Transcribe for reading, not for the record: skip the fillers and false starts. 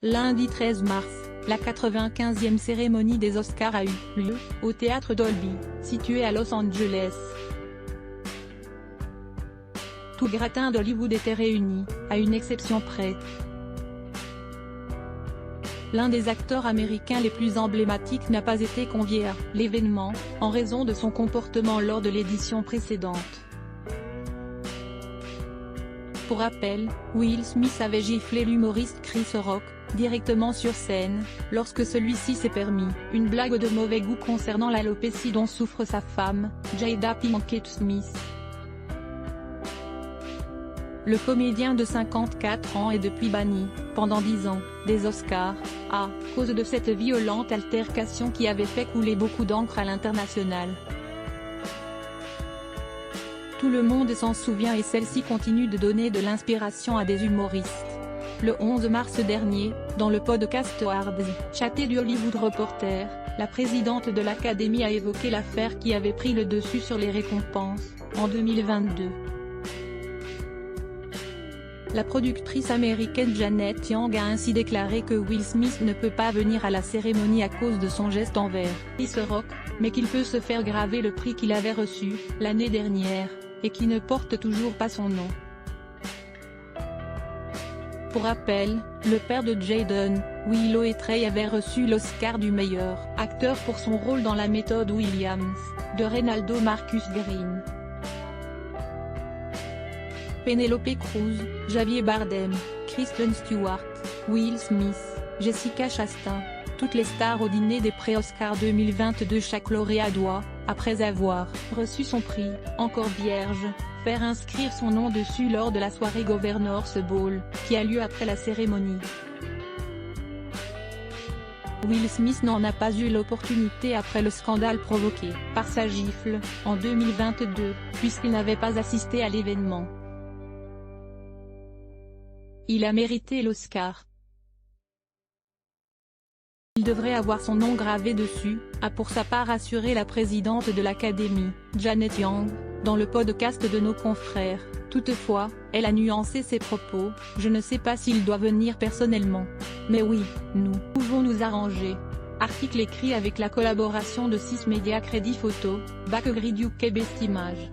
Lundi 13 mars, la 95e cérémonie des Oscars a eu lieu, au théâtre Dolby, situé à Los Angeles. Tout gratin d'Hollywood était réuni, à une exception près. L'un des acteurs américains les plus emblématiques n'a pas été convié à l'événement, en raison de son comportement lors de l'édition précédente. Pour rappel, Will Smith avait giflé l'humoriste Chris Rock, directement sur scène, lorsque celui-ci s'est permis une blague de mauvais goût concernant l'alopécie dont souffre sa femme, Jada Pinkett Smith. Le comédien de 54 ans est depuis banni, pendant 10 ans, des Oscars, à cause de cette violente altercation qui avait fait couler beaucoup d'encre à l'international. Tout le monde s'en souvient et celle-ci continue de donner de l'inspiration à des humoristes. Le 11 mars dernier, dans le podcast Hard Chatter du Hollywood Reporter, la présidente de l'Académie a évoqué l'affaire qui avait pris le dessus sur les récompenses, en 2022. La productrice américaine Janet Yang a ainsi déclaré que Will Smith ne peut pas venir à la cérémonie à cause de son geste envers Chris Rock, mais qu'il peut se faire graver le prix qu'il avait reçu, l'année dernière, et qui ne porte toujours pas son nom. Pour rappel, le père de Jaden, Willow et Trey avait reçu l'Oscar du meilleur acteur pour son rôle dans La méthode Williams, de Reynaldo Marcus Green. Penélope Cruz, Javier Bardem, Kristen Stewart, Will Smith, Jessica Chastain, toutes les stars au dîner des pré-Oscars 2022. Chaque lauréat doit, après avoir reçu son prix, encore vierge, faire inscrire son nom dessus lors de la soirée Governor's Ball, qui a lieu après la cérémonie. Will Smith n'en a pas eu l'opportunité après le scandale provoqué par sa gifle, en 2022, puisqu'il n'avait pas assisté à l'événement. Il a mérité l'Oscar. Il devrait avoir son nom gravé dessus, a pour sa part assuré la présidente de l'Académie, Janet Yang, dans le podcast de nos confrères. Toutefois, elle a nuancé ses propos: « Je ne sais pas s'il doit venir personnellement. Mais oui, nous pouvons nous arranger. » Article écrit avec la collaboration de 6 médias Crédit Photo, Backgrid UK Best Image.